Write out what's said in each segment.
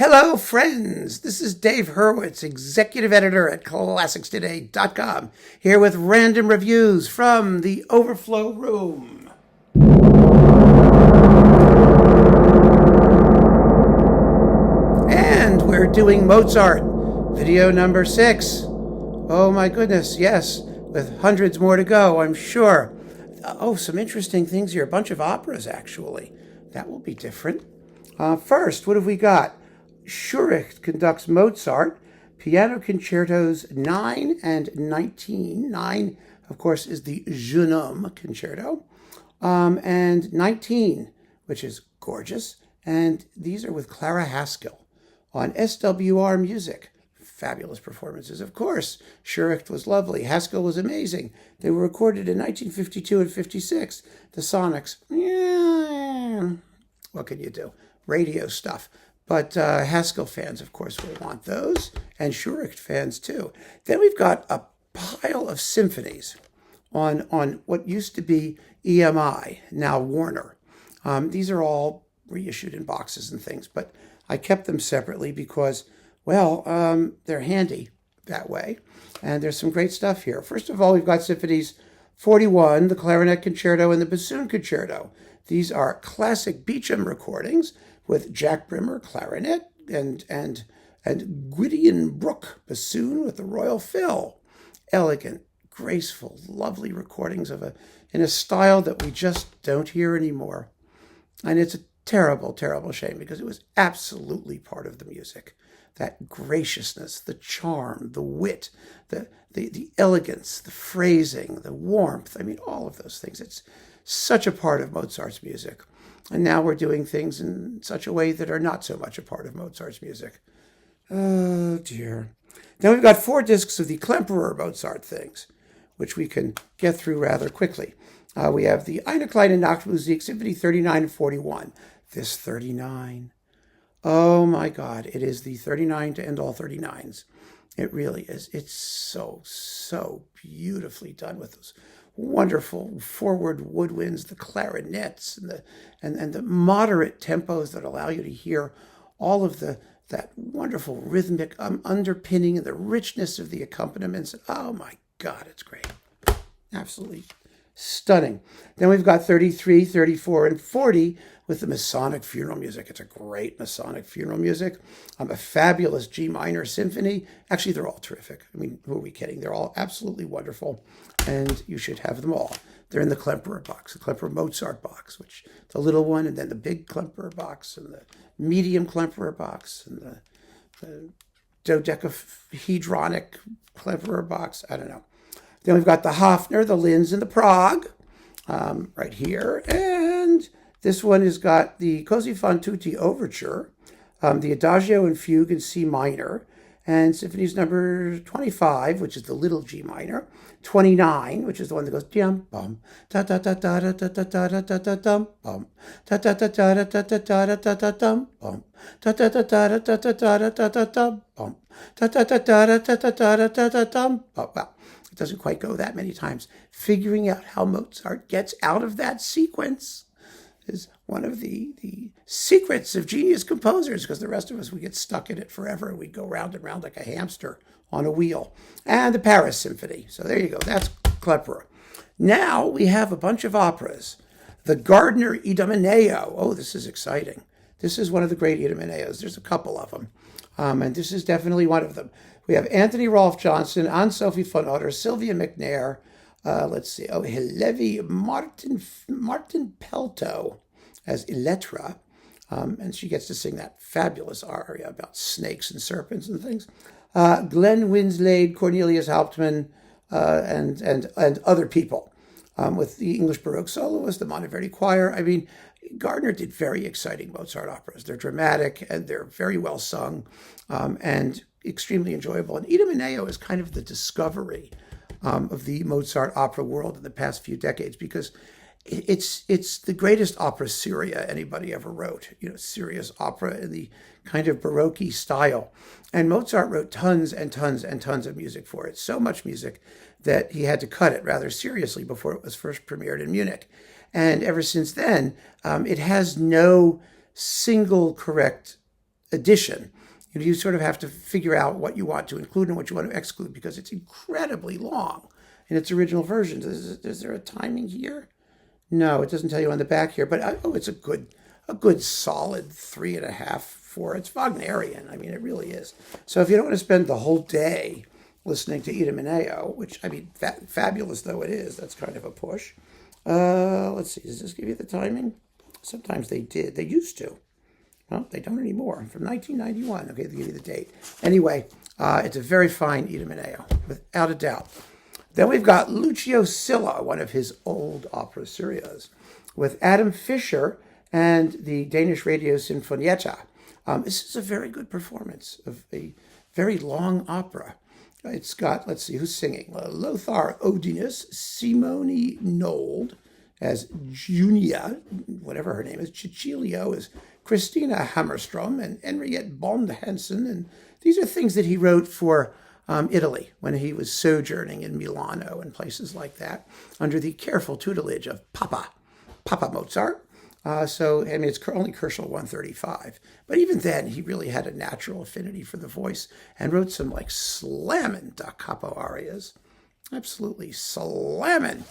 Hello, friends. This is Dave Hurwitz, executive editor at ClassicsToday.com, here with random reviews from the Overflow room. And we're doing Mozart, video number 6. Oh my goodness, yes, with hundreds more to go, I'm sure. Some interesting things here. A bunch of operas, actually. That will be different. First, what have we got? Schuricht conducts Mozart, piano concertos 9 and 19. 9, of course, is the Jeune Homme concerto, and 19, which is gorgeous. And these are with Clara Haskell on SWR Music. Fabulous performances. Of course, Schuricht was lovely. Haskell was amazing. They were recorded in 1952 and 56. The sonics, what can you do? Radio stuff. But Haskell fans, of course, will want those, and Schuricht fans too. Then we've got a pile of symphonies on what used to be EMI, now Warner. These are all reissued in boxes and things, but I kept them separately because, they're handy that way. And there's some great stuff here. First of all, we've got Symphonies 41, the Clarinet Concerto, and the Bassoon Concerto. These are classic Beecham recordings with Jack Brimmer, clarinet, and Gwydion Brooke, bassoon with the Royal Phil. Elegant, graceful, lovely recordings in a style that we just don't hear anymore. And it's a terrible, terrible shame because it was absolutely part of the music. That graciousness, the charm, the wit, the elegance, the phrasing, the warmth. I mean, all of those things. It's such a part of Mozart's music. And now we're doing things in such a way that are not so much a part of Mozart's music. Oh, dear. Then we've got 4 discs of the Klemperer Mozart things, which we can get through rather quickly. We have the Eine kleine Nachtmusik, Symphony 39 and 41. This 39. Oh, my God. It is the 39 to end all 39s. It really is. It's so beautifully done with those wonderful forward woodwinds, the clarinets, and the moderate tempos that allow you to hear all of that wonderful rhythmic underpinning and the richness of the accompaniments. Oh my God, it's great. Absolutely stunning. Then we've got 33, 34, and 40 with the Masonic funeral music. It's a great Masonic funeral music. A fabulous G minor symphony. Actually, they're all terrific. I mean, who are we kidding? They're all absolutely wonderful, and you should have them all. They're in the Klemperer box, the Klemperer Mozart box, which the little one, and then the big Klemperer box, and the medium Klemperer box, and the dodecahedronic Klemperer box. I don't know. Then we've got the Hofner, the Linz, and the Prague right here. And this one has got the Così fan tutte Overture, the Adagio and Fugue in C minor, and Symphonies number 25, which is the little G minor, 29, which is the one that goes dum bum da da da da da da da da da da dum bum da da da da da da da da da da dum bum da da da da da da da da da da dum bum da da da da da da da da da da dum bum. Well, it doesn't quite go that many times. Figuring out how Mozart gets out of that sequence is one of the secrets of genius composers, because the rest of us, we get stuck in it forever and we go round and round like a hamster on a wheel. And the Paris Symphony. So there you go. That's Klemperer. Now we have a bunch of operas. The Gardiner Idomeneo. Oh, this is exciting. This is one of the great Idomeneos. There's a couple of them. And this is definitely one of them. We have Anthony Rolfe Johnson, Anne-Sophie von Otter, Sylvia McNair, Hillevi Martin Pelto as Elettra, and she gets to sing that fabulous aria about snakes and serpents and things. Glenn Winslade, Cornelius Hauptmann, and other people, with the English Baroque soloist, the Monteverdi Choir. I mean, Gardiner did very exciting Mozart operas. They're dramatic and they're very well sung, and extremely enjoyable. And Idomeneo is kind of the discovery of the Mozart opera world in the past few decades, because it's the greatest opera seria anybody ever wrote. You know, serious opera in the kind of Baroque style. And Mozart wrote tons and tons and tons of music for it. So much music that he had to cut it rather seriously before it was first premiered in Munich. And ever since then, it has no single correct edition, you sort of have to figure out what you want to include and what you want to exclude because it's incredibly long in its original version. Is there a timing here? No, it doesn't tell you on the back here, but it's a good solid 3.5, 4. It's Wagnerian. I mean, it really is. So if you don't want to spend the whole day listening to Idomeneo, which, I mean, fabulous though it is, that's kind of a push. Let's see, does this give you the timing? Sometimes they did. They used to. Well, they don't anymore. From 1991. Okay, they give you the date. Anyway, it's a very fine Idomeneo, without a doubt. Then we've got Lucio Silla, one of his old opera serias, with Adam Fischer and the Danish Radio Sinfonietta. This is a very good performance of a very long opera. It's got, let's see, who's singing? Lothar Odinus, Simone Nold as Junia, whatever her name is. Cecilio is Christina Hammerstrom and Henriette Bond Hansen. And these are things that he wrote for Italy when he was sojourning in Milano and places like that under the careful tutelage of Papa Mozart. So, I mean, it's only Kerschel 135. But even then, he really had a natural affinity for the voice and wrote some, like, slammin' da capo arias. Absolutely slammin'.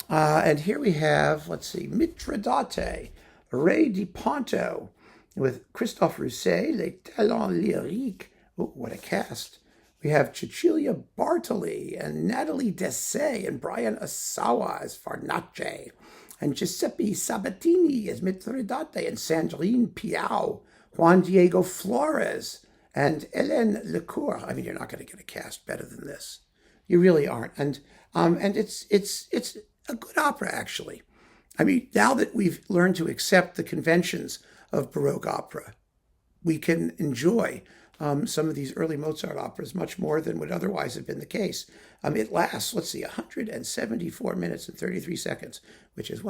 And here we have, let's see, Mitridate, Re di Ponto, with Christophe Rousset, Les Talents Lyriques. Oh, what a cast. We have Cecilia Bartoli and Natalie Dessay and Brian Asawa as Farnace. And Giuseppe Sabatini as Mitridate, and Sandrine Piau, Juan Diego Flores, and Hélène Lecour. I mean, you're not going to get a cast better than this. You really aren't. And it's a good opera, actually. I mean, now that we've learned to accept the conventions of Baroque opera, we can enjoy some of these early Mozart operas much more than would otherwise have been the case. It lasts, let's see, 174 minutes and 33 seconds, which is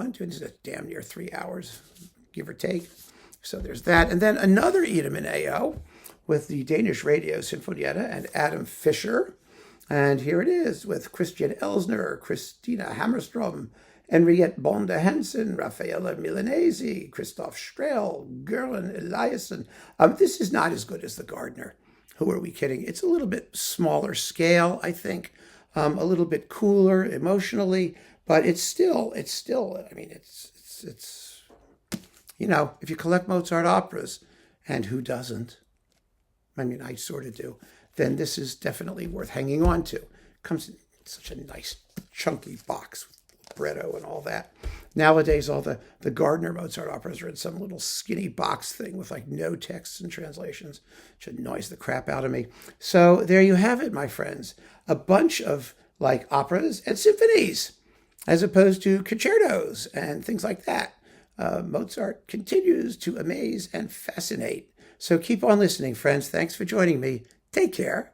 damn near 3 hours, give or take. So there's that. And then another Idomeneo with the Danish Radio Sinfonietta and Adam Fischer. And here it is with Christian Elsner, Christina Hammerstrom, Henriette Bonde Hansen, Raffaella Milanese, Christoph Strehl, Gerlin Eliasson. This is not as good as the Gardiner. Who are we kidding? It's a little bit smaller scale, I think, a little bit cooler emotionally, but it's still. I mean, it's. You know, if you collect Mozart operas, and who doesn't? I mean, I sort of do. Then this is definitely worth hanging on to. It comes in such a nice chunky box with libretto and all that. Nowadays, all the Gardiner Mozart operas are in some little skinny box thing with like no texts and translations, which annoys the crap out of me. So there you have it, my friends. A bunch of like operas and symphonies, as opposed to concertos and things like that. Mozart continues to amaze and fascinate. So keep on listening, friends. Thanks for joining me. Take care.